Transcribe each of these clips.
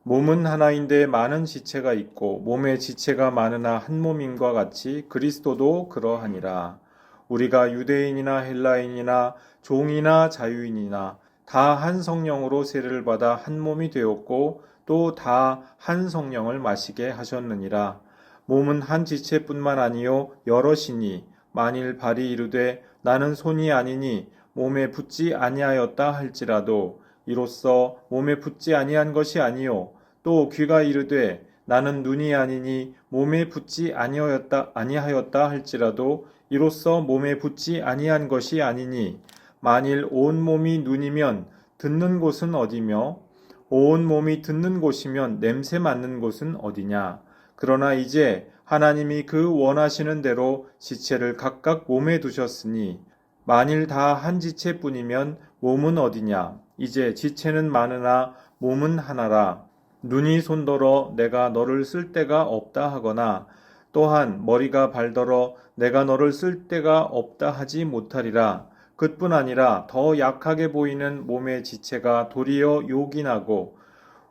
몸은 하나인데 많은 지체가 있고 몸의 지체가 많으나 한 몸임과 같이 그리스도도 그러하니라. 우리가 유대인이나 헬라인이나 종이나 자유인이나 다 한 성령으로 세례를 받아 한 몸이 되었고 또 다 한 성령을 마시게 하셨느니라. 몸은 한 지체뿐만 아니요 여럿이니 만일 발이 이르되 나는 손이 아니니 몸에 붙지 아니하였다 할지라도 이로써 몸에 붙지 아니한 것이 아니요 또 귀가 이르되 나는 눈이 아니니 몸에 붙지 아니하였다 할지라도 이로써 몸에 붙지 아니한 것이 아니니 만일 온 몸이 눈이면 듣는 곳은 어디며 온 몸이 듣는 곳이면 냄새 맡는 곳은 어디냐. 그러나 이제 하나님이 그 원하시는 대로 지체를 각각 몸에 두셨으니 만일 다 한 지체뿐이면 몸은 어디냐. 이제 지체는 많으나 몸은 하나라. 눈이 손더러 내가 너를 쓸 데가 없다 하거나 또한 머리가 발더러 내가 너를 쓸 데가 없다 하지 못하리라. 그뿐 아니라 더 약하게 보이는 몸의 지체가 도리어 요긴하고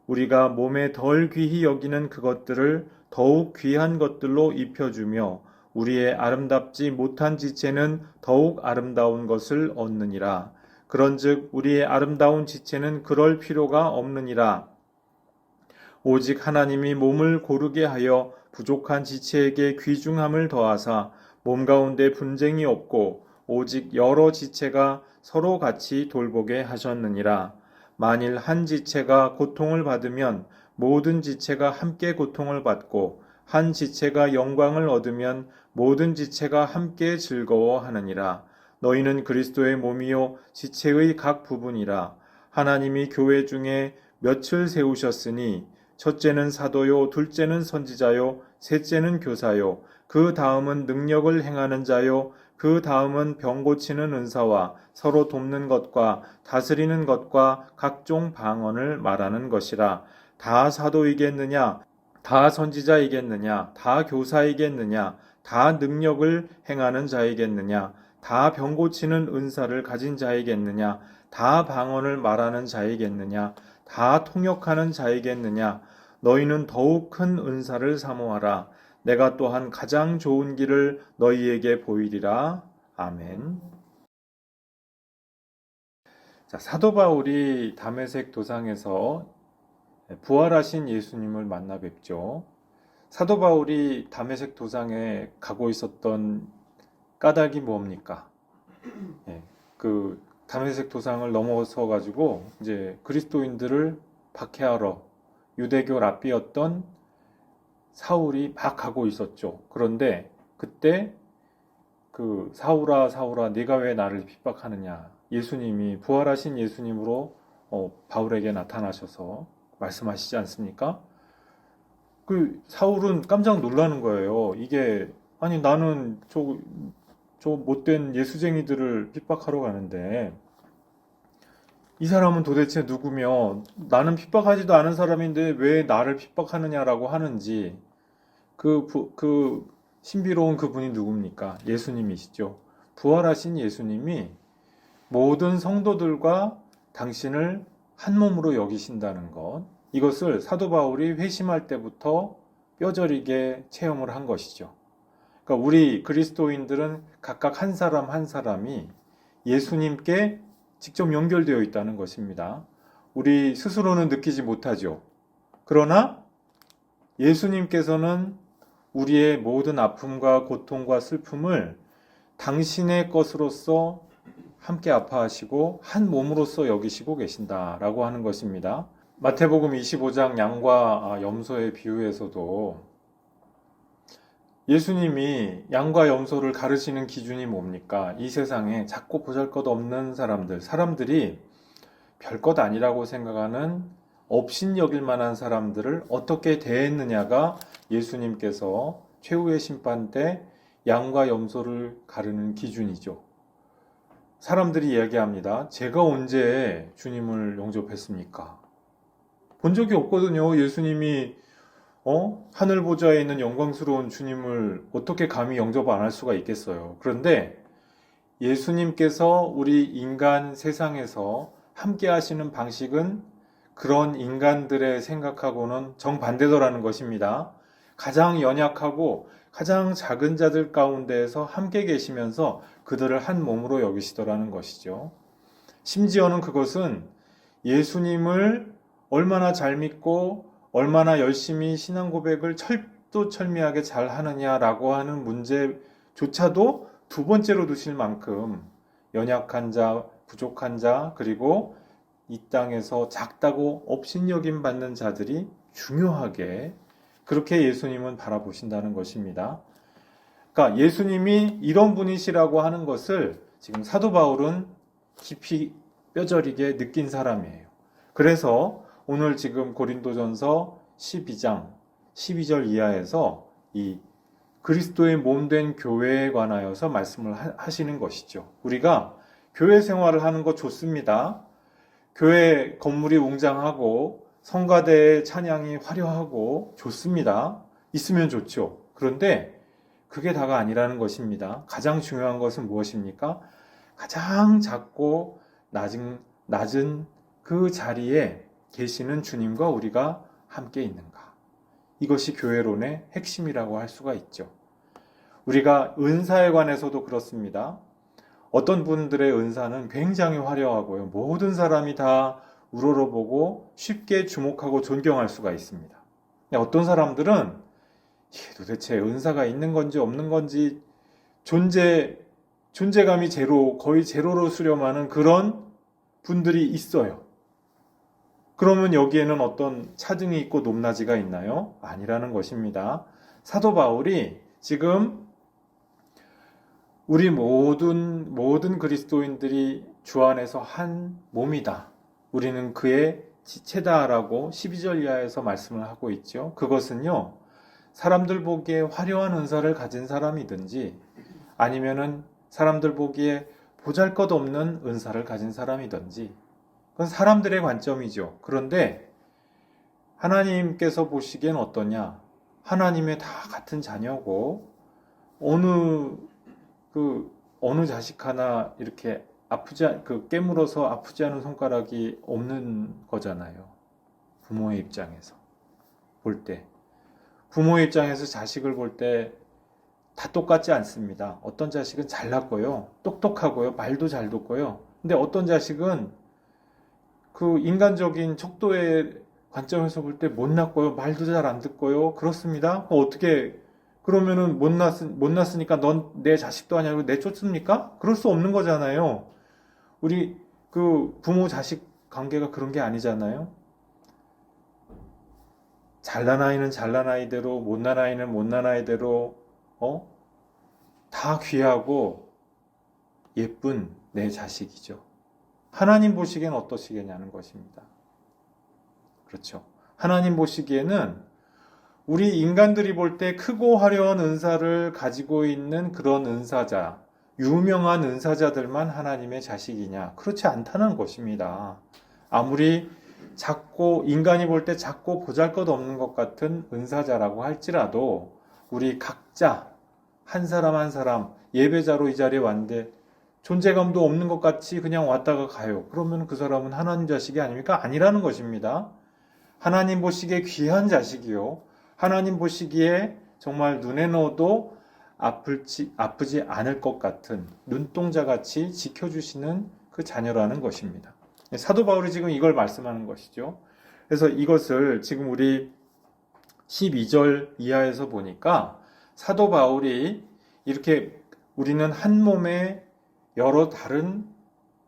우리가 몸에 덜 귀히 여기는 그것들을 더욱 귀한 것들로 입혀주며 우리의 아름답지 못한 지체는 더욱 아름다운 것을 얻느니라. 그런즉 우리의 아름다운 지체는 그럴 필요가 없느니라. 오직 하나님이 몸을 고르게 하여 부족한 지체에게 귀중함을 더하사 몸 가운데 분쟁이 없고 오직 여러 지체가 서로 같이 돌보게 하셨느니라. 만일 한 지체가 고통을 받으면 모든 지체가 함께 고통을 받고 한 지체가 영광을 얻으면 모든 지체가 함께 즐거워하느니라. 너희는 그리스도의 몸이요 지체의 각 부분이라. 하나님이 교회 중에 몇을 세우셨으니 첫째는 사도요, 둘째는 선지자요, 셋째는 교사요, 그 다음은 능력을 행하는 자요, 그 다음은 병 고치는 은사와 서로 돕는 것과 다스리는 것과 각종 방언을 말하는 것이라. 다 사도이겠느냐? 다 선지자이겠느냐? 다 교사이겠느냐? 다 능력을 행하는 자이겠느냐? 다 병 고치는 은사를 가진 자이겠느냐? 다 방언을 말하는 자이겠느냐? 다 통역하는 자이겠느냐? 너희는 더욱 큰 은사를 사모하라. 내가 또한 가장 좋은 길을 너희에게 보이리라. 아멘. 자, 사도 바울이 다메섹 도상에서 부활하신 예수님을 만나 뵙죠. 사도 바울이 다메섹 도상에 가고 있었던 까닭이 뭡니까? 그 다메섹 도상을 넘어서 가지고 이제 그리스도인들을 박해하러 유대교 랍비였던 사울이 막 가고 있었죠. 그런데 그때 그 사울아 사울아 네가 왜 나를 핍박하느냐. 예수님이 부활하신 예수님으로 바울에게 나타나셔서 말씀하시지 않습니까? 그 사울은 깜짝 놀라는 거예요. 이게 아니 나는 저 못된 예수쟁이들을 핍박하러 가는데 이 사람은 도대체 누구며 나는 핍박하지도 않은 사람인데 왜 나를 핍박하느냐라고 하는지 그 신비로운 그분이 누굽니까? 예수님이시죠. 부활하신 예수님이 모든 성도들과 당신을 한 몸으로 여기신다는 것. 이것을 사도 바울이 회심할 때부터 뼈저리게 체험을 한 것이죠. 그러니까 우리 그리스도인들은 각각 한 사람 한 사람이 예수님께 직접 연결되어 있다는 것입니다. 우리 스스로는 느끼지 못하죠. 그러나 예수님께서는 우리의 모든 아픔과 고통과 슬픔을 당신의 것으로서 함께 아파하시고 한 몸으로서 여기시고 계신다라고 하는 것입니다. 마태복음 25장 양과 염소의 비유에서도 예수님이 양과 염소를 가르치는 기준이 뭡니까? 이 세상에 작고 보잘것없는 사람들이 별것 아니라고 생각하는 업신 여길 만한 사람들을 어떻게 대했느냐가 예수님께서 최후의 심판 때 양과 염소를 가르는 기준이죠. 사람들이 이야기합니다. 제가 언제 주님을 영접했습니까? 본 적이 없거든요. 예수님이 하늘 보좌에 있는 영광스러운 주님을 어떻게 감히 영접 안 할 수가 있겠어요. 그런데 예수님께서 우리 인간 세상에서 함께 하시는 방식은 그런 인간들의 생각하고는 정반대더라는 것입니다. 가장 연약하고 가장 작은 자들 가운데에서 함께 계시면서 그들을 한 몸으로 여기시더라는 것이죠. 심지어는 그것은 예수님을 얼마나 잘 믿고 얼마나 열심히 신앙 고백을 철두철미하게 잘 하느냐라고 하는 문제조차도 두 번째로 두실 만큼 연약한 자, 부족한 자, 그리고 이 땅에서 작다고 업신여김 받는 자들이 중요하게 그렇게 예수님은 바라보신다는 것입니다. 그러니까 예수님이 이런 분이시라고 하는 것을 지금 사도 바울은 깊이 뼈저리게 느낀 사람이에요. 그래서 오늘 지금 고린도전서 12장 12절 이하에서 이 그리스도의 몸된 교회에 관하여서 말씀을 하시는 것이죠. 우리가 교회 생활을 하는 거 좋습니다. 교회 건물이 웅장하고 성가대의 찬양이 화려하고 좋습니다. 있으면 좋죠. 그런데 그게 다가 아니라는 것입니다. 가장 중요한 것은 무엇입니까? 가장 작고 낮은 그 자리에 계시는 주님과 우리가 함께 있는가? 이것이 교회론의 핵심이라고 할 수가 있죠. 우리가 은사에 관해서도 그렇습니다. 어떤 분들의 은사는 굉장히 화려하고요. 모든 사람이 다 우러러보고 쉽게 주목하고 존경할 수가 있습니다. 어떤 사람들은 도대체 은사가 있는 건지 없는 건지 존재감이 거의 제로로 수렴하는 그런 분들이 있어요. 그러면 여기에는 어떤 차등이 있고 높낮이가 있나요? 아니라는 것입니다. 사도 바울이 지금 우리 모든 그리스도인들이 주 안에서 한 몸이다. 우리는 그의 지체다라고 12절 이하에서 말씀을 하고 있죠. 그것은요, 사람들 보기에 화려한 은사를 가진 사람이든지 아니면은 사람들 보기에 보잘것없는 은사를 가진 사람이든지 그건 사람들의 관점이죠. 그런데 하나님께서 보시기엔 어떠냐? 하나님의 다 같은 자녀고 어느 자식 하나 이렇게 깨물어서 아프지 않은 손가락이 없는 거잖아요. 부모의 입장에서 볼 때. 부모의 입장에서 자식을 볼 때 다 똑같지 않습니다. 어떤 자식은 잘났고요. 똑똑하고요. 말도 잘 듣고요. 근데 어떤 자식은 그 인간적인 척도의 관점에서 볼 때 못났고요. 말도 잘 안 듣고요. 그렇습니다. 그러면은 못났으니까 넌 내 자식도 아니고 내쫓습니까? 그럴 수 없는 거잖아요. 우리 그 부모 자식 관계가 그런 게 아니잖아요. 잘난 아이는 잘난 아이대로, 못난 아이는 못난 아이대로, 다 귀하고 예쁜 내 자식이죠. 하나님 보시기엔 어떠시겠냐는 것입니다. 그렇죠. 하나님 보시기에는 우리 인간들이 볼 때 크고 화려한 은사를 가지고 있는 그런 은사자, 유명한 은사자들만 하나님의 자식이냐? 그렇지 않다는 것입니다. 아무리 인간이 볼 때 작고 보잘것없는 것 같은 은사자라고 할지라도 우리 각자 한 사람 한 사람 예배자로 이 자리에 왔는데 존재감도 없는 것 같이 그냥 왔다가 가요. 그러면 그 사람은 하나님 자식이 아닙니까? 아니라는 것입니다. 하나님 보시기에 귀한 자식이요. 하나님 보시기에 정말 눈에 넣어도 아프지 않을 것 같은 눈동자같이 지켜주시는 그 자녀라는 것입니다. 사도 바울이 지금 이걸 말씀하는 것이죠. 그래서 이것을 지금 우리 12절 이하에서 보니까 사도 바울이 이렇게 우리는 한 몸의 여러 다른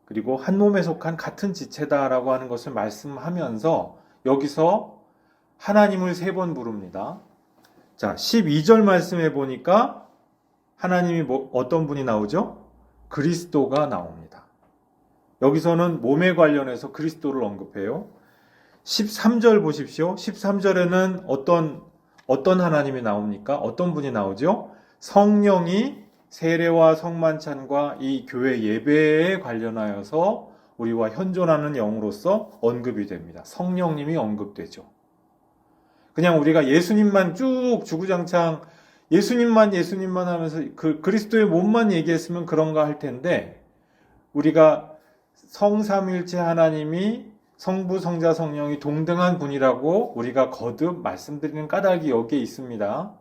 그리고 한 몸에 속한 같은 지체다라고 하는 것을 말씀하면서 여기서 하나님을 3번 부릅니다. 자, 12절 말씀해 보니까 하나님이 어떤 분이 나오죠? 그리스도가 나옵니다. 여기서는 몸에 관련해서 그리스도를 언급해요. 13절 보십시오. 13절에는 어떤 하나님이 나옵니까? 어떤 분이 나오죠? 성령이 세례와 성만찬과 이 교회 예배에 관련하여서 우리와 현존하는 영으로서 언급이 됩니다. 성령님이 언급되죠. 그냥 우리가 예수님만 쭉 주구장창 예수님만 하면서 그 그리스도의 몸만 얘기했으면 그런가 할 텐데 우리가 성삼일체 하나님이 성부, 성자, 성령이 동등한 분이라고 우리가 거듭 말씀드리는 까닭이 여기에 있습니다.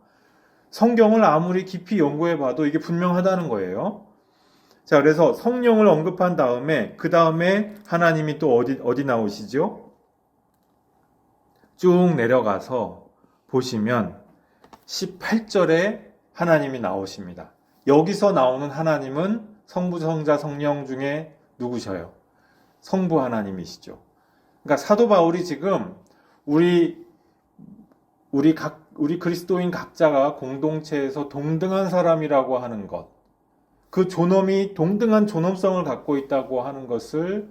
성경을 아무리 깊이 연구해 봐도 이게 분명하다는 거예요. 자, 그래서 성령을 언급한 다음에 그 다음에 하나님이 또 어디 나오시죠? 쭉 내려가서 보시면 18절에 하나님이 나오십니다. 여기서 나오는 하나님은 성부, 성자, 성령 중에 누구셔요? 성부 하나님이시죠. 그러니까 사도 바울이 지금 우리 그리스도인 각자가 공동체에서 동등한 사람이라고 하는 것, 그 존엄이 동등한 존엄성을 갖고 있다고 하는 것을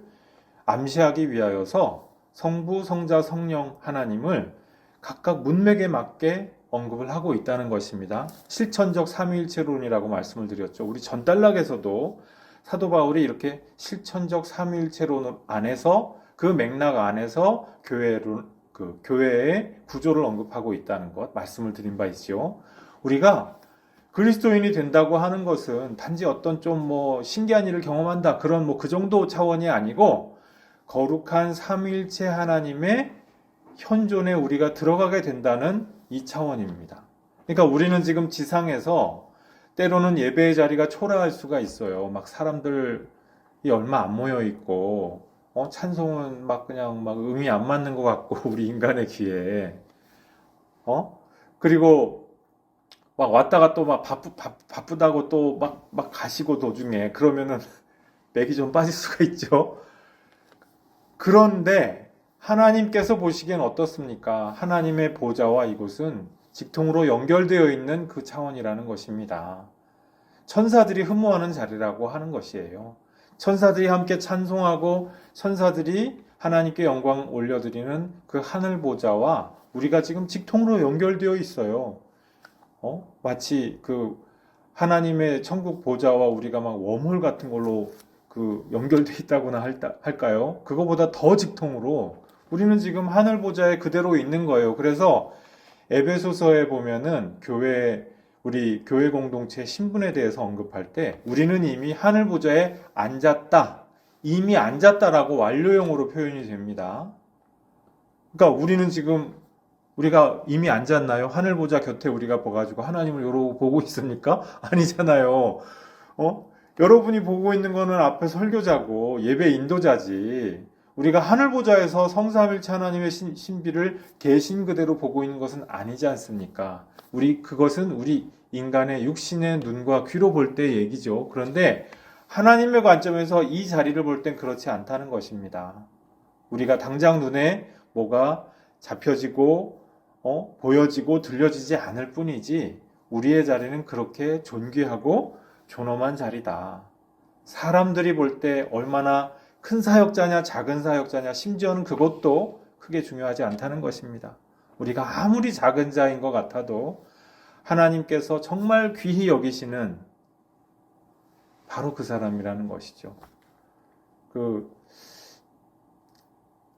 암시하기 위하여서 성부, 성자, 성령 하나님을 각각 문맥에 맞게 언급을 하고 있다는 것입니다. 실천적 삼위일체론이라고 말씀을 드렸죠. 우리 전단락에서도 사도 바울이 이렇게 실천적 삼위일체론 안에서 그 맥락 안에서 교회의 구조를 언급하고 있다는 것 말씀을 드린 바 있죠. 우리가 그리스도인이 된다고 하는 것은 단지 어떤 좀 신기한 일을 경험한다 그런 그 정도 차원이 아니고 거룩한 삼위일체 하나님의 현존에 우리가 들어가게 된다는 이 차원입니다. 그러니까 우리는 지금 지상에서 때로는 예배의 자리가 초라할 수가 있어요. 막 사람들이 얼마 안 모여 있고 찬송은 그냥 음이 안 맞는 것 같고 우리 인간의 귀에 그리고 막 왔다가 또 바쁘다고 또 막 가시고 도중에 그러면은 맥이 좀 빠질 수가 있죠. 그런데 하나님께서 보시기엔 어떻습니까? 하나님의 보좌와 이곳은 직통으로 연결되어 있는 그 차원이라는 것입니다. 천사들이 흠모하는 자리라고 하는 것이에요. 천사들이 함께 찬송하고 천사들이 하나님께 영광 올려드리는 그 하늘 보좌와 우리가 지금 직통으로 연결되어 있어요. 마치 그 하나님의 천국 보좌와 우리가 막 웜홀 같은 걸로 연결되어 있다고나 할까요? 그거보다 더 직통으로 우리는 지금 하늘 보좌에 그대로 있는 거예요. 그래서 에베소서에 보면은 우리 교회 공동체 신분에 대해서 언급할 때 우리는 이미 하늘 보좌에 앉았다. 이미 앉았다라고 완료형으로 표현이 됩니다. 그러니까 우리는 지금 우리가 이미 앉았나요? 하늘 보좌 곁에 우리가 봐가지고 하나님을 이러고 보고 있습니까? 아니잖아요. 여러분이 보고 있는 거는 앞에 설교자고 예배 인도자지. 우리가 하늘 보좌에서 성삼일체 하나님의 신비를 계신 그대로 보고 있는 것은 아니지 않습니까? 그것은 우리 인간의 육신의 눈과 귀로 볼 때 얘기죠. 그런데 하나님의 관점에서 이 자리를 볼 땐 그렇지 않다는 것입니다. 우리가 당장 눈에 뭐가 잡혀지고 보여지고 들려지지 않을 뿐이지 우리의 자리는 그렇게 존귀하고 존엄한 자리다. 사람들이 볼 때 얼마나 큰 사역자냐 작은 사역자냐 심지어는 그것도 크게 중요하지 않다는 것입니다. 우리가 아무리 작은 자인 것 같아도 하나님께서 정말 귀히 여기시는 바로 그 사람이라는 것이죠.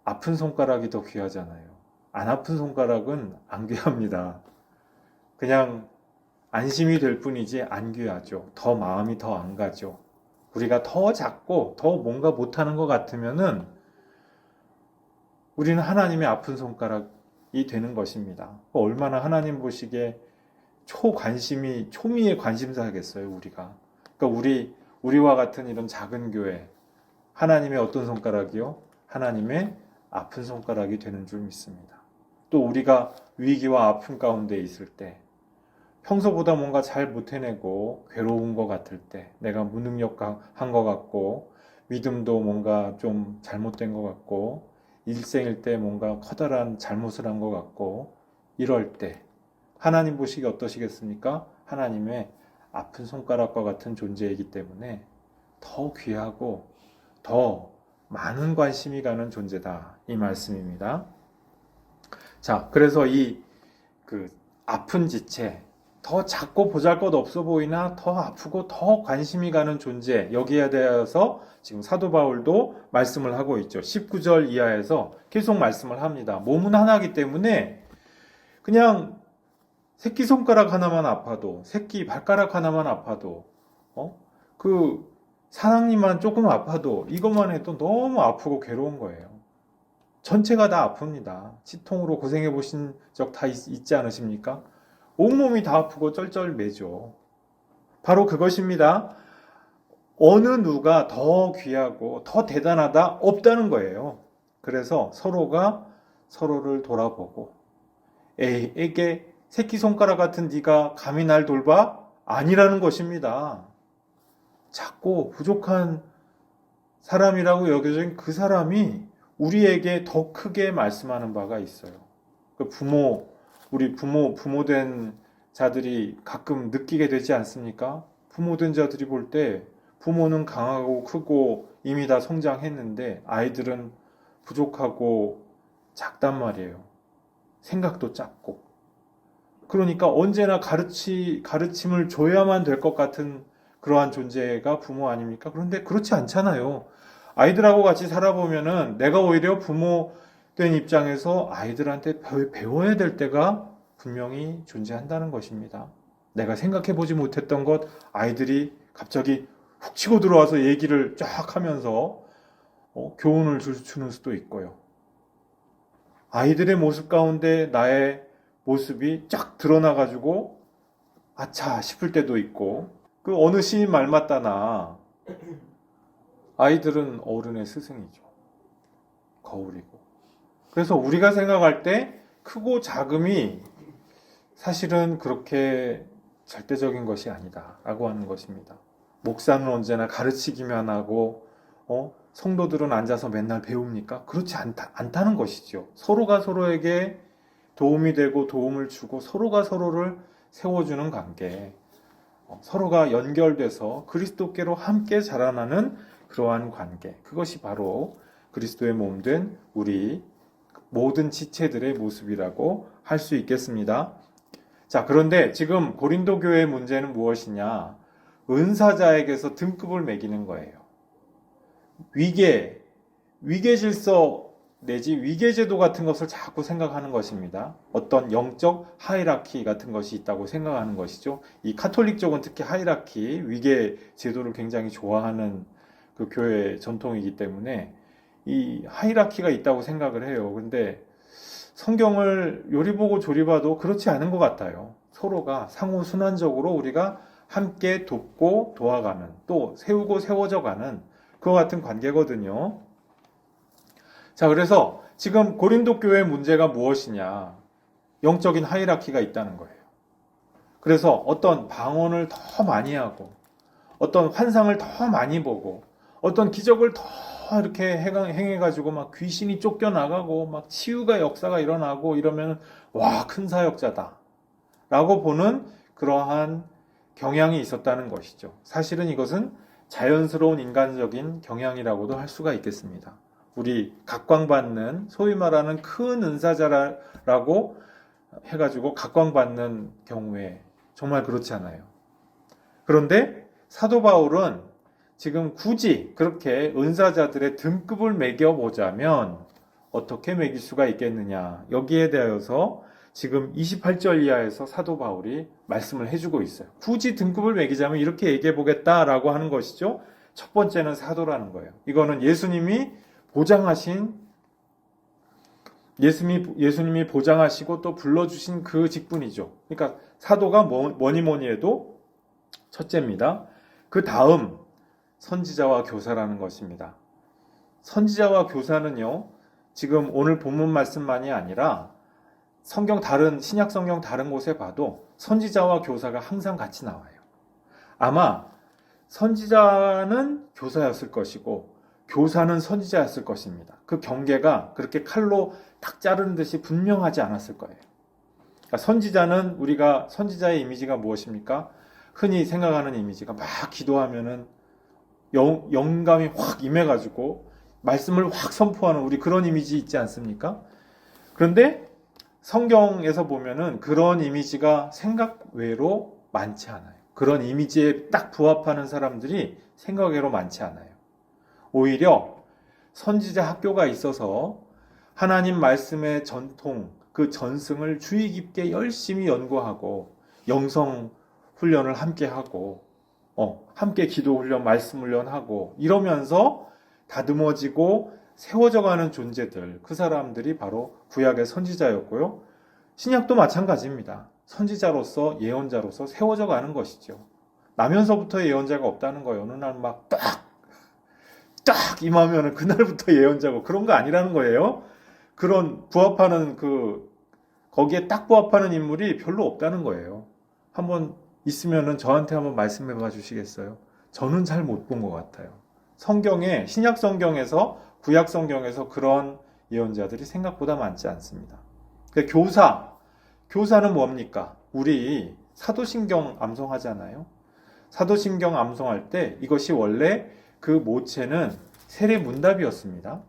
아픈 손가락이 더 귀하잖아요. 안 아픈 손가락은 안 귀합니다. 그냥 안심이 될 뿐이지 안 귀하죠. 더 마음이 더 안 가죠. 우리가 더 작고 더 뭔가 못하는 것 같으면은 우리는 하나님의 아픈 손가락이 되는 것입니다. 얼마나 하나님 보시기에 초미의 관심사겠어요, 우리가. 그러니까 우리와 같은 이런 작은 교회, 하나님의 어떤 손가락이요? 하나님의 아픈 손가락이 되는 줄 믿습니다. 또 우리가 위기와 아픔 가운데 있을 때, 평소보다 뭔가 잘 못해내고 괴로운 것 같을 때, 내가 무능력한 것 같고, 믿음도 뭔가 좀 잘못된 것 같고, 일생일 때 뭔가 커다란 잘못을 한 것 같고, 이럴 때, 하나님 보시기 어떠시겠습니까? 하나님의 아픈 손가락과 같은 존재이기 때문에 더 귀하고 더 많은 관심이 가는 존재다. 이 말씀입니다. 자, 그래서 아픈 지체, 더 작고 보잘것없어 보이나 더 아프고 더 관심이 가는 존재, 여기에 대해서 지금 사도 바울도 말씀을 하고 있죠. 19절 이하에서 계속 말씀을 합니다. 몸은 하나이기 때문에 그냥 새끼손가락 하나만 아파도, 새끼 발가락 하나만 아파도, 사랑니만 조금 아파도 이것만 해도 너무 아프고 괴로운 거예요. 전체가 다 아픕니다. 치통으로 고생해 보신 적 다 있지 않으십니까? 온몸이 다 아프고 쩔쩔매죠. 바로 그것입니다. 어느 누가 더 귀하고 더 대단하다 없다는 거예요. 그래서 서로가 서로를 돌아보고 에게 새끼손가락 같은 네가 감히 날 돌봐? 아니라는 것입니다. 작고 부족한 사람이라고 여겨진 그 사람이 우리에게 더 크게 말씀하는 바가 있어요. 우리 부모된 자들이 가끔 느끼게 되지 않습니까? 부모된 자들이 볼 때 부모는 강하고 크고 이미 다 성장했는데 아이들은 부족하고 작단 말이에요. 생각도 작고. 그러니까 언제나 가르침을 줘야만 될 것 같은 그러한 존재가 부모 아닙니까? 그런데 그렇지 않잖아요. 아이들하고 같이 살아보면은 내가 오히려 부모 된 입장에서 아이들한테 배워야 될 때가 분명히 존재한다는 것입니다. 내가 생각해 보지 못했던 것 아이들이 갑자기 훅 치고 들어와서 얘기를 쫙 하면서 교훈을 주는 수도 있고요. 아이들의 모습 가운데 나의 모습이 쫙 드러나가지고 아차 싶을 때도 있고 그 어느 시인 말 맞다나 아이들은 어른의 스승이죠. 거울이고. 그래서 우리가 생각할 때 크고 작음이 사실은 그렇게 절대적인 것이 아니다라고 하는 것입니다. 목사는 언제나 가르치기만 하고 성도들은 앉아서 맨날 배웁니까? 그렇지 않다는 것이죠. 서로가 서로에게 도움이 되고 도움을 주고 서로가 서로를 세워주는 관계, 서로가 연결돼서 그리스도께로 함께 자라나는 그러한 관계, 그것이 바로 그리스도의 몸된 우리 모든 지체들의 모습이라고 할 수 있겠습니다. 자, 그런데 지금 고린도 교회의 문제는 무엇이냐? 은사자에게서 등급을 매기는 거예요. 위계 질서 내지 위계제도 같은 것을 자꾸 생각하는 것입니다. 어떤 영적 하이라키 같은 것이 있다고 생각하는 것이죠. 이 카톨릭 쪽은 특히 하이라키, 위계제도를 굉장히 좋아하는 그 교회 전통이기 때문에 이 하이라키가 있다고 생각을 해요. 근데 성경을 요리 보고 조리 봐도 그렇지 않은 것 같아요. 서로가 상호 순환적으로 우리가 함께 돕고 도와가는, 또 세우고 세워져가는 그와 같은 관계거든요. 자, 그래서 지금 고린도 교회의 문제가 무엇이냐? 영적인 하이라키가 있다는 거예요. 그래서 어떤 방언을 더 많이 하고, 어떤 환상을 더 많이 보고, 어떤 기적을 더 이렇게 행해가지고 막 귀신이 쫓겨나가고, 막 치유가 역사가 일어나고 이러면, 와, 큰 사역자다. 라고 보는 그러한 경향이 있었다는 것이죠. 사실은 이것은 자연스러운 인간적인 경향이라고도 할 수가 있겠습니다. 우리 각광받는 소위 말하는 큰 은사자라고 해가지고 각광받는 경우에 정말 그렇지 않아요. 그런데 사도 바울은 지금 굳이 그렇게 은사자들의 등급을 매겨보자면 어떻게 매길 수가 있겠느냐, 여기에 대하여서 지금 28절 이하에서 사도 바울이 말씀을 해주고 있어요. 굳이 등급을 매기자면 이렇게 얘기해 보겠다라고 하는 것이죠. 첫 번째는 사도라는 거예요. 이거는 예수님이 보장하시고 또 불러주신 그 직분이죠. 그러니까 사도가 뭐니 해도 첫째입니다. 그 다음 선지자와 교사라는 것입니다. 선지자와 교사는요, 지금 오늘 본문 말씀만이 아니라 신약 성경 다른 곳에 봐도 선지자와 교사가 항상 같이 나와요. 아마 선지자는 교사였을 것이고 교사는 선지자였을 것입니다. 그 경계가 그렇게 칼로 딱 자르는 듯이 분명하지 않았을 거예요. 그러니까 우리가 선지자의 이미지가 무엇입니까? 흔히 생각하는 이미지가 막 기도하면은 영감이 확 임해가지고 말씀을 확 선포하는 우리 그런 이미지 있지 않습니까? 그런데 성경에서 보면은 그런 이미지가 생각 외로 많지 않아요. 그런 이미지에 딱 부합하는 사람들이 생각 외로 많지 않아요. 오히려 선지자 학교가 있어서 하나님 말씀의 전통, 그 전승을 주의 깊게 열심히 연구하고 영성 훈련을 함께 하고 함께 기도 훈련, 말씀 훈련하고 이러면서 다듬어지고 세워져 가는 존재들, 그 사람들이 바로 구약의 선지자였고요. 신약도 마찬가지입니다. 선지자로서 예언자로서 세워져 가는 것이죠. 나면서부터 예언자가 없다는 거예요. 어느 날 막 딱 임하면은 그날부터 예언자고 그런 거 아니라는 거예요. 그런 부합하는 거기에 딱 부합하는 인물이 별로 없다는 거예요. 한번 있으면은 저한테 한번 말씀해 봐 주시겠어요? 저는 잘 못 본 것 같아요. 성경에, 신약 성경에서, 구약 성경에서 그런 예언자들이 생각보다 많지 않습니다. 그러니까 교사는 뭡니까? 우리 사도신경 암송하잖아요. 사도신경 암송할 때 이것이 원래 그 모체는 세례문답이었습니다.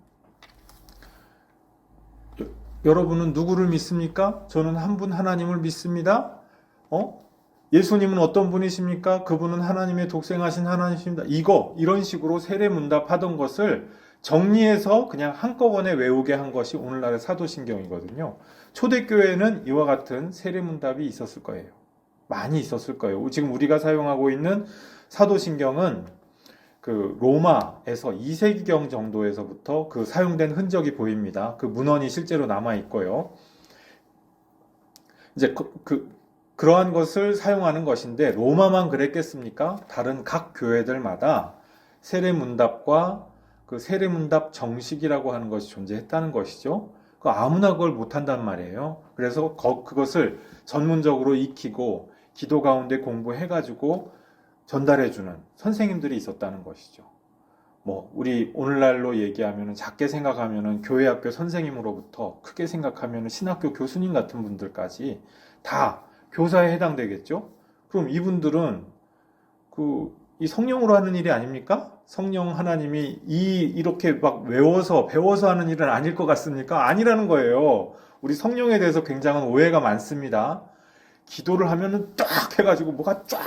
여러분은 누구를 믿습니까? 저는 한 분 하나님을 믿습니다. 예수님은 어떤 분이십니까? 그분은 하나님의 독생하신 하나님이십니다. 이런 식으로 세례문답 하던 것을 정리해서 그냥 한꺼번에 외우게 한 것이 오늘날의 사도신경이거든요. 초대교회는 이와 같은 세례문답이 있었을 거예요. 많이 있었을 거예요. 지금 우리가 사용하고 있는 사도신경은 그 로마에서 2세기경 정도에서부터 그 사용된 흔적이 보입니다. 그 문헌이 실제로 남아 있고요. 이제 그러한 것을 사용하는 것인데 로마만 그랬겠습니까? 다른 각 교회들마다 세례문답과 그 세례문답 정식이라고 하는 것이 존재했다는 것이죠. 아무나 그걸 못한단 말이에요. 그래서 그것을 전문적으로 익히고 기도 가운데 공부해가지고 전달해주는 선생님들이 있었다는 것이죠. 우리 오늘날로 얘기하면 작게 생각하면 교회학교 선생님으로부터 크게 생각하면 신학교 교수님 같은 분들까지 다 교사에 해당되겠죠? 그럼 이분들은 이 성령으로 하는 일이 아닙니까? 성령 하나님이 이렇게 막 외워서 배워서 하는 일은 아닐 것 같습니까? 아니라는 거예요. 우리 성령에 대해서 굉장한 오해가 많습니다. 기도를 하면은 쫙 해가지고 뭐가 쫙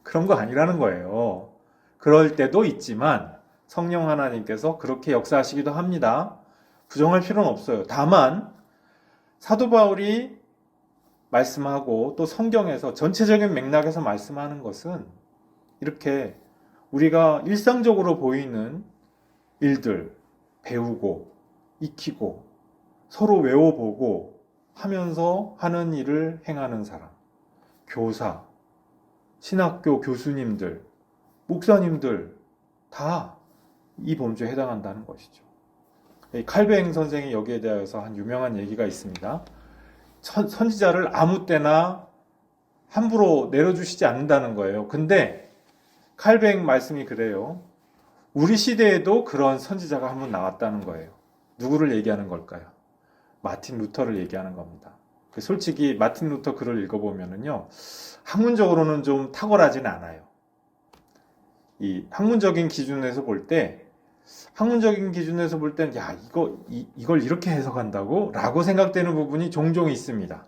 그런 거 아니라는 거예요. 그럴 때도 있지만 성령 하나님께서 그렇게 역사하시기도 합니다. 부정할 필요는 없어요. 다만 사도 바울이 말씀하고 또 성경에서 전체적인 맥락에서 말씀하는 것은 이렇게 우리가 일상적으로 보이는 일들 배우고 익히고 서로 외워보고 하면서 하는 일을 행하는 사람, 교사, 신학교 교수님들, 목사님들 다 이 범주에 해당한다는 것이죠. 칼뱅 선생이 여기에 대해서 한 유명한 얘기가 있습니다. 선지자를 아무 때나 함부로 내려주시지 않는다는 거예요. 근데 칼뱅 말씀이 그래요. 우리 시대에도 그런 선지자가 한 번 나왔다는 거예요. 누구를 얘기하는 걸까요? 마틴 루터를 얘기하는 겁니다. 솔직히 마틴 루터 글을 읽어보면요, 학문적으로는 좀 탁월하진 않아요. 이 학문적인 기준에서 볼 때, 야, 이걸 이렇게 해석한다고? 라고 생각되는 부분이 종종 있습니다.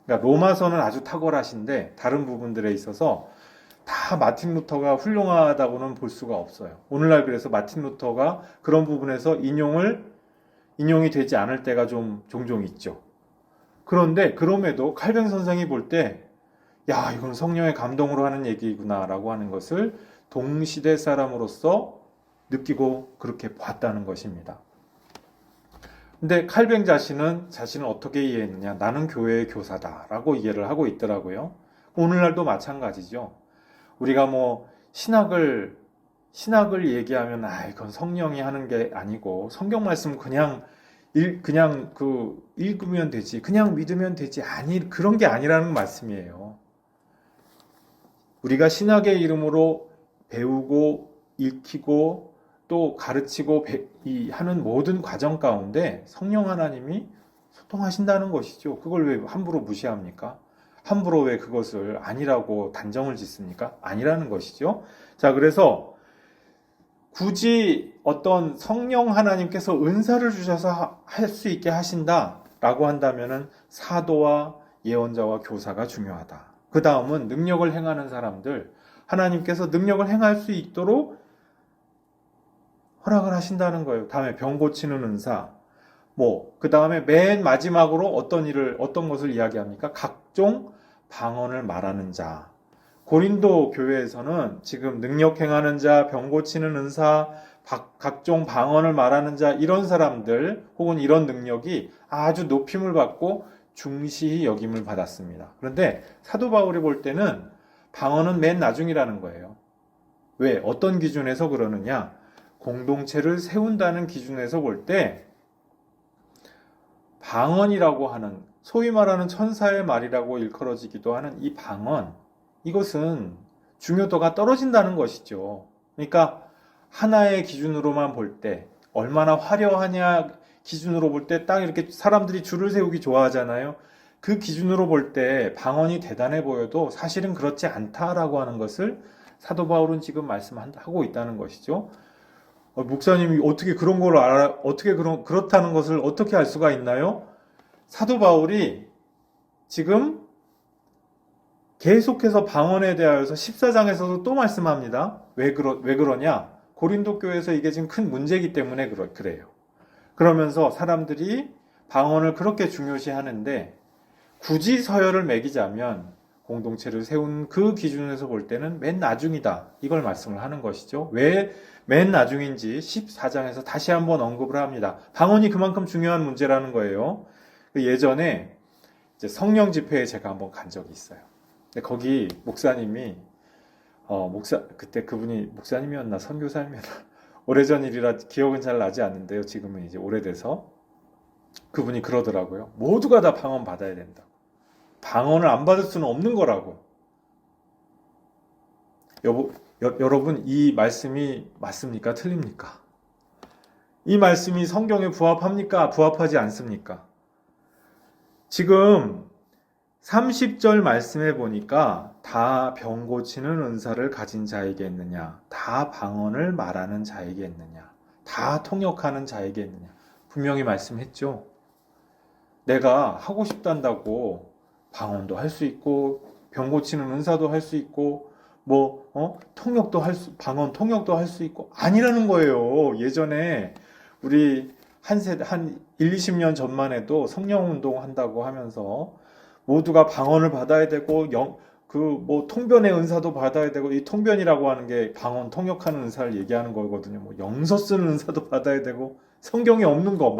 그러니까 로마서는 아주 탁월하신데, 다른 부분들에 있어서 다 마틴 루터가 훌륭하다고는 볼 수가 없어요. 오늘날 그래서 마틴 루터가 그런 부분에서 인용이 되지 않을 때가 좀 종종 있죠. 그런데 그럼에도 칼뱅 선생이 볼 때, 야, 이건 성령의 감동으로 하는 얘기구나 라고 하는 것을 동시대 사람으로서 느끼고 그렇게 봤다는 것입니다. 근데 칼뱅 자신은 자신을 어떻게 이해했느냐? 나는 교회의 교사다 라고 이해를 하고 있더라고요. 오늘날도 마찬가지죠. 우리가 신학을 얘기하면 이건 성령이 하는 게 아니고 성경 말씀 그냥 읽으면 되지, 그냥 믿으면 되지, 그런 게 아니라는 말씀이에요. 우리가 신학의 이름으로 배우고 익히고 또 가르치고 하는 모든 과정 가운데 성령 하나님이 소통하신다는 것이죠. 그걸 왜 함부로 무시합니까? 함부로 왜 그것을 아니라고 단정을 짓습니까? 아니라는 것이죠. 자, 그래서 굳이 어떤 성령 하나님께서 은사를 주셔서 할 수 있게 하신다라고 한다면은 사도와 예언자와 교사가 중요하다. 그 다음은 능력을 행하는 사람들, 하나님께서 능력을 행할 수 있도록 허락을 하신다는 거예요. 다음에 병 고치는 은사, 그 다음에 맨 마지막으로 어떤 것을 이야기합니까? 각종 방언을 말하는 자. 고린도 교회에서는 지금 능력 행하는 자, 병 고치는 은사, 각종 방언을 말하는 자 이런 사람들 혹은 이런 능력이 아주 높임을 받고 중시히 여김을 받았습니다. 그런데 사도 바울이 볼 때는 방언은 맨 나중이라는 거예요. 왜? 어떤 기준에서 그러느냐? 공동체를 세운다는 기준에서 볼 때 방언이라고 하는 소위 말하는 천사의 말이라고 일컬어지기도 하는 이 방언, 이것은 중요도가 떨어진다는 것이죠. 그러니까 하나의 기준으로만 볼 때 얼마나 화려하냐 기준으로 볼 때 딱 이렇게 사람들이 줄을 세우기 좋아하잖아요. 그 기준으로 볼 때 방언이 대단해 보여도 사실은 그렇지 않다라고 하는 것을 사도 바울은 지금 말씀하고 있다는 것이죠. 목사님이 어떻게 그런 걸 알아, 그렇다는 것을 어떻게 알 수가 있나요? 사도 바울이 지금 계속해서 방언에 대하여서 14장에서도 또 말씀합니다. 왜 그러냐? 고린도 교회에서 이게 지금 큰 문제이기 때문에 그래요. 그러면서 사람들이 방언을 그렇게 중요시 하는데 굳이 서열을 매기자면 공동체를 세운 그 기준에서 볼 때는 맨 나중이다. 이걸 말씀을 하는 것이죠. 왜 맨 나중인지 14장에서 다시 한번 언급을 합니다. 방언이 그만큼 중요한 문제라는 거예요. 예전에 이제 성령 집회에 제가 한번 간 적이 있어요. 근데 거기 목사님이 그때 그분이 목사님이었나 선교사님이었나 오래전 일이라 기억은 잘 나지 않는데요. 지금은 이제 오래돼서 그분이 그러더라고요. 모두가 다 방언 받아야 된다. 방언을 안 받을 수는 없는 거라고. 여러분 이 말씀이 맞습니까? 틀립니까? 이 말씀이 성경에 부합합니까? 부합하지 않습니까? 지금 30절 말씀해 보니까 다 병 고치는 은사를 가진 자에게 있느냐, 다 방언을 말하는 자에게 있느냐, 다 통역하는 자에게 있느냐. 분명히 말씀했죠. 내가 하고 싶단다고 방언도 할 수 있고 병 고치는 은사도 할 수 있고 통역도 방언 통역도 할 수 있고 아니라는 거예요. 예전에 우리 한 1, 20년 전만 해도 성령 운동 한다고 하면서 모두가 방언을 받아야 되고 통변의 은사도 받아야 되고 이 통변이라고 하는 게 방언 통역하는 은사를 얘기하는 거거든요. 영서 쓰는 은사도 받아야 되고 성경에 없는 거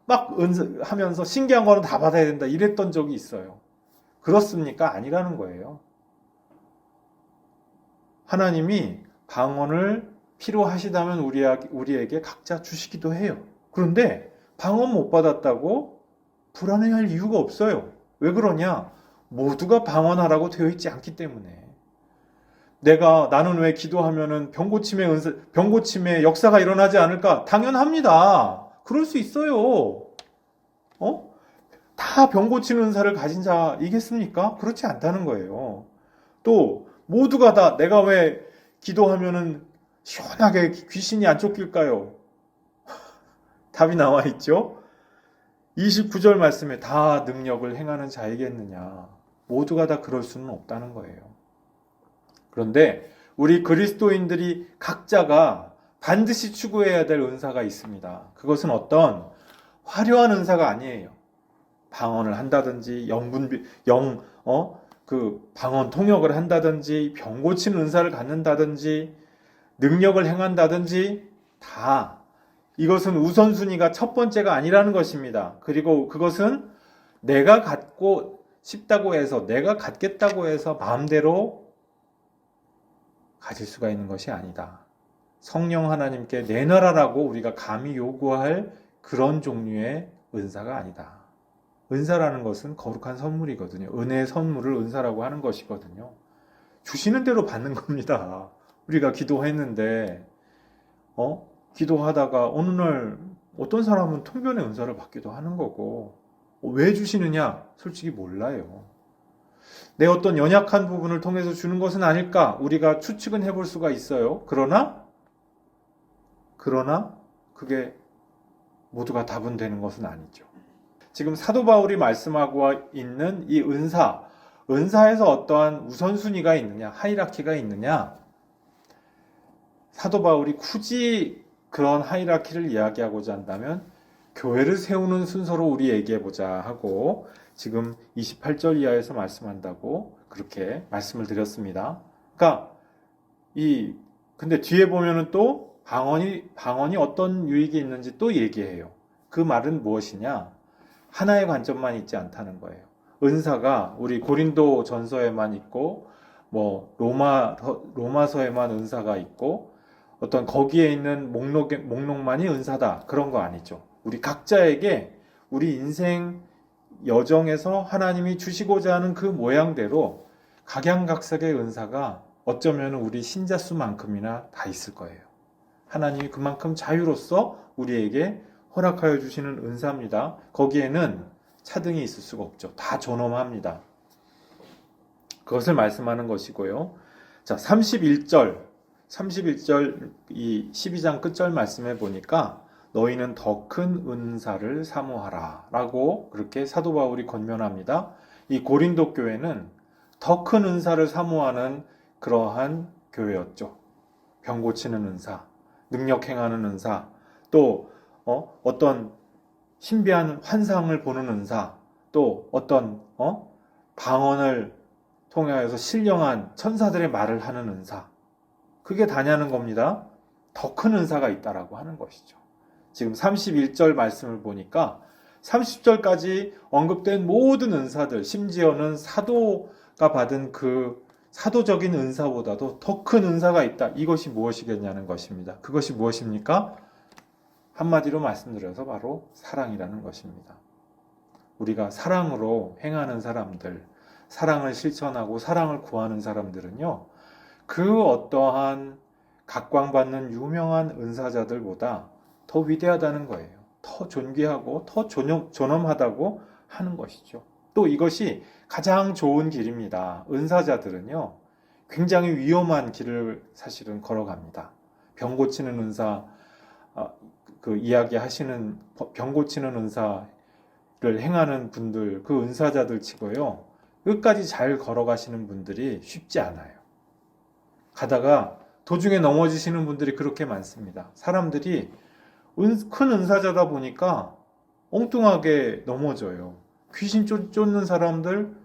막 하면서 신기한 거는 다 받아야 된다 이랬던 적이 있어요. 그렇습니까? 아니라는 거예요. 하나님이 방언을 필요하시다면 우리에게 각자 주시기도 해요. 그런데 방언 못 받았다고 불안해할 이유가 없어요. 왜 그러냐? 모두가 방언하라고 되어 있지 않기 때문에. 나는 왜 기도하면은 병고침의 역사가 일어나지 않을까? 당연합니다. 그럴 수 있어요. 다 병 고치는 은사를 가진 자이겠습니까? 그렇지 않다는 거예요. 또 모두가 다 내가 왜 기도하면은 시원하게 귀신이 안 쫓길까요? 답이 나와 있죠. 29절 말씀에 다 능력을 행하는 자이겠느냐. 모두가 다 그럴 수는 없다는 거예요. 그런데 우리 그리스도인들이 각자가 반드시 추구해야 될 은사가 있습니다. 그것은 어떤 화려한 은사가 아니에요. 방언을 한다든지 방언 통역을 한다든지 병 고치는 은사를 갖는다든지 능력을 행한다든지 다 이것은 우선순위가 첫 번째가 아니라는 것입니다. 그리고 그것은 내가 갖고 싶다고 해서 내가 갖겠다고 해서 마음대로 가질 수가 있는 것이 아니다. 성령 하나님께 내놔라라고 우리가 감히 요구할 그런 종류의 은사가 아니다. 은사라는 것은 거룩한 선물이거든요. 은혜의 선물을 은사라고 하는 것이거든요. 주시는 대로 받는 겁니다. 우리가 기도했는데 기도하다가 어느 날 어떤 사람은 통변의 은사를 받기도 하는 거고 왜 주시느냐? 솔직히 몰라요. 내 어떤 연약한 부분을 통해서 주는 것은 아닐까? 우리가 추측은 해볼 수가 있어요. 그러나 그게 모두가 답은 되는 것은 아니죠. 지금 사도 바울이 말씀하고 있는 이 은사에서 어떠한 우선순위가 있느냐, 하이라키가 있느냐? 사도 바울이 굳이 그런 하이라키를 이야기하고자 한다면 교회를 세우는 순서로 우리 얘기해보자 하고 지금 28절 이하에서 말씀한다고 그렇게 말씀을 드렸습니다. 그러니까 근데 뒤에 보면은 또 방언이 어떤 유익이 있는지 또 얘기해요. 그 말은 무엇이냐? 하나의 관점만 있지 않다는 거예요. 은사가 우리 고린도 전서에만 있고, 뭐, 로마서에만 은사가 있고, 어떤 거기에 있는 목록만이 은사다. 그런 거 아니죠. 우리 각자에게 우리 인생 여정에서 하나님이 주시고자 하는 그 모양대로 각양각색의 은사가 어쩌면 우리 신자 수만큼이나 다 있을 거예요. 하나님이 그만큼 자유로서 우리에게 허락하여 주시는 은사입니다. 거기에는 차등이 있을 수가 없죠. 다 존엄합니다. 그것을 말씀하는 것이고요. 자, 31절 이 12장 끝절 말씀에 보니까 너희는 더 큰 은사를 사모하라 라고 그렇게 사도 바울이 권면합니다. 이 고린도 교회는 더 큰 은사를 사모하는 그러한 교회였죠. 병 고치는 은사, 능력 행하는 은사, 또 어떤 신비한 환상을 보는 은사, 또 어떤 방언을 통하여서 신령한 천사들의 말을 하는 은사, 그게 다냐는 겁니다. 더 큰 은사가 있다라고 하는 것이죠. 지금 31절 말씀을 보니까 30절까지 언급된 모든 은사들, 심지어는 사도가 받은 그 사도적인 은사보다도 더 큰 은사가 있다. 이것이 무엇이겠냐는 것입니다. 그것이 무엇입니까? 한마디로 말씀드려서 바로 사랑이라는 것입니다. 우리가 사랑으로 행하는 사람들, 사랑을 실천하고 사랑을 구하는 사람들은요, 그 어떠한 각광받는 유명한 은사자들보다 더 위대하다는 거예요. 더 존귀하고 더 존엄하다고 하는 것이죠. 또 이것이 가장 좋은 길입니다. 은사자들은요, 굉장히 위험한 길을 사실은 걸어갑니다. 병 고치는 은사, 그 이야기 하시는 병 고치는 은사를 행하는 분들, 그 은사자들 치고요, 끝까지 잘 걸어가시는 분들이 쉽지 않아요. 가다가 도중에 넘어지시는 분들이 그렇게 많습니다. 사람들이 큰 은사자다 보니까 엉뚱하게 넘어져요. 귀신 쫓는 사람들,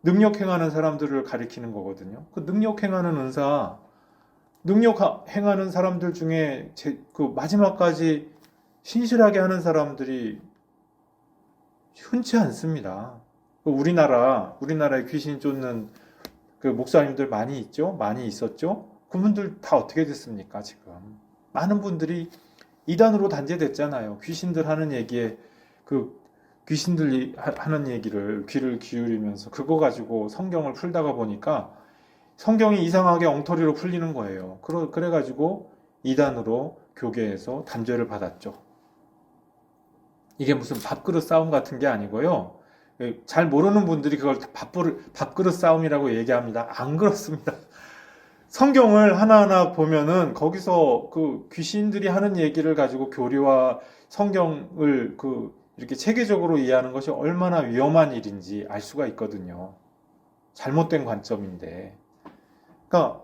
능력 행하는 사람들을 가리키는 거거든요. 그 능력 행하는 은사, 능력 행하는 사람들 중에 그 마지막까지 신실하게 하는 사람들이 흔치 않습니다. 우리나라에 귀신 쫓는 그 목사님들 많이 있죠? 많이 있었죠? 그분들 다 어떻게 됐습니까, 지금? 많은 분들이 이단으로 단죄됐잖아요. 귀신들 하는 얘기에 그 귀신들이 하는 얘기를 귀를 기울이면서 그거 가지고 성경을 풀다가 보니까 성경이 이상하게 엉터리로 풀리는 거예요. 그래가지고 이단으로 교계에서 단죄를 받았죠. 이게 무슨 밥그릇 싸움 같은 게 아니고요. 잘 모르는 분들이 그걸 밥그릇 싸움이라고 얘기합니다. 안 그렇습니다. 성경을 하나하나 보면은 거기서 그 귀신들이 하는 얘기를 가지고 교리와 성경을 이렇게 체계적으로 이해하는 것이 얼마나 위험한 일인지 알 수가 있거든요. 잘못된 관점인데. 그러니까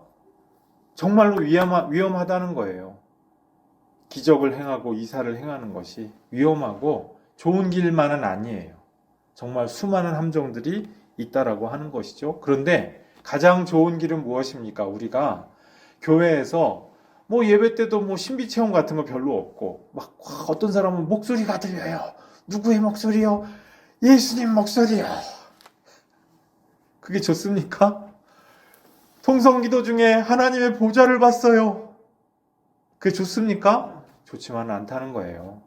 정말로 위험하다는 거예요. 기적을 행하고 이사를 행하는 것이 위험하고 좋은 길만은 아니에요. 정말 수많은 함정들이 있다라고 하는 것이죠. 그런데 가장 좋은 길은 무엇입니까? 우리가 교회에서 뭐 예배 때도 뭐 신비 체험 같은 거 별로 없고 막 어떤 사람은 목소리가 들려요. 누구의 목소리요? 예수님 목소리요. 그게 좋습니까? 통성기도 중에 하나님의 보좌를 봤어요. 그게 좋습니까? 좋지만은 않다는 거예요.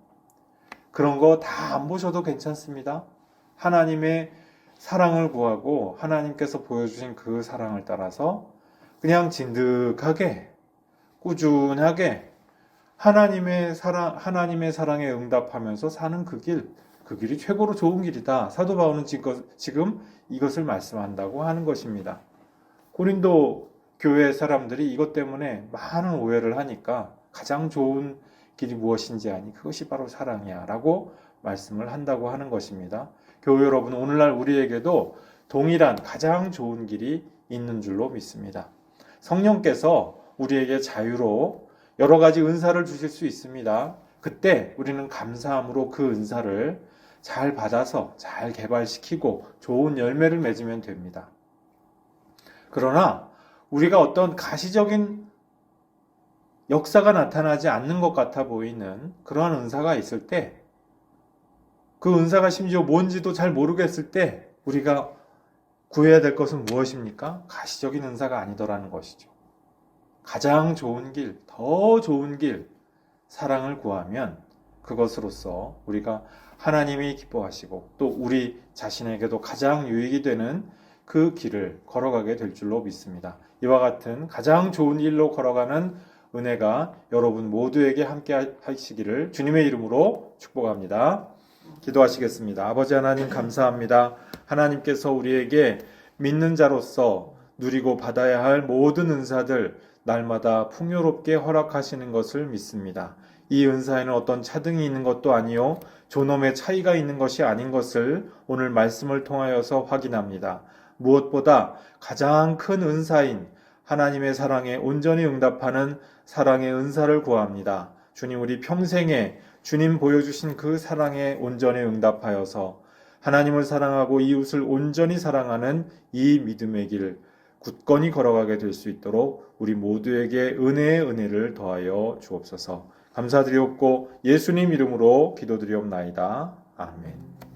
그런 거 다 안 보셔도 괜찮습니다. 하나님의 사랑을 구하고 하나님께서 보여주신 그 사랑을 따라서 그냥 진득하게 꾸준하게 하나님의 사랑에 응답하면서 사는 그 길이 최고로 좋은 길이다. 사도 바울은 지금 이것을 말씀한다고 하는 것입니다. 고린도 교회 사람들이 이것 때문에 많은 오해를 하니까 가장 좋은 길이 무엇인지 아니 그것이 바로 사랑이야 라고 말씀을 한다고 하는 것입니다. 교회 여러분, 오늘날 우리에게도 동일한 가장 좋은 길이 있는 줄로 믿습니다. 성령께서 우리에게 자유로 여러 가지 은사를 주실 수 있습니다. 그때 우리는 감사함으로 그 은사를 잘 받아서 잘 개발시키고 좋은 열매를 맺으면 됩니다. 그러나 우리가 어떤 가시적인 역사가 나타나지 않는 것 같아 보이는 그러한 은사가 있을 때, 그 은사가 심지어 뭔지도 잘 모르겠을 때 우리가 구해야 될 것은 무엇입니까? 가시적인 은사가 아니더라는 것이죠. 가장 좋은 길, 더 좋은 길, 사랑을 구하면 그것으로서 우리가 하나님이 기뻐하시고 또 우리 자신에게도 가장 유익이 되는 그 길을 걸어가게 될 줄로 믿습니다. 이와 같은 가장 좋은 일로 걸어가는 은혜가 여러분 모두에게 함께 하시기를 주님의 이름으로 축복합니다. 기도하시겠습니다. 아버지 하나님 감사합니다. 하나님께서 우리에게 믿는 자로서 누리고 받아야 할 모든 은사들 날마다 풍요롭게 허락하시는 것을 믿습니다. 이 은사에는 어떤 차등이 있는 것도 아니요 존엄의 차이가 있는 것이 아닌 것을 오늘 말씀을 통하여서 확인합니다. 무엇보다 가장 큰 은사인 하나님의 사랑에 온전히 응답하는 사랑의 은사를 구합니다. 주님, 우리 평생에 주님 보여주신 그 사랑에 온전히 응답하여서 하나님을 사랑하고 이웃을 온전히 사랑하는 이 믿음의 길 굳건히 걸어가게 될 수 있도록 우리 모두에게 은혜의 은혜를 더하여 주옵소서. 감사드리옵고 예수님 이름으로 기도드리옵나이다. 아멘.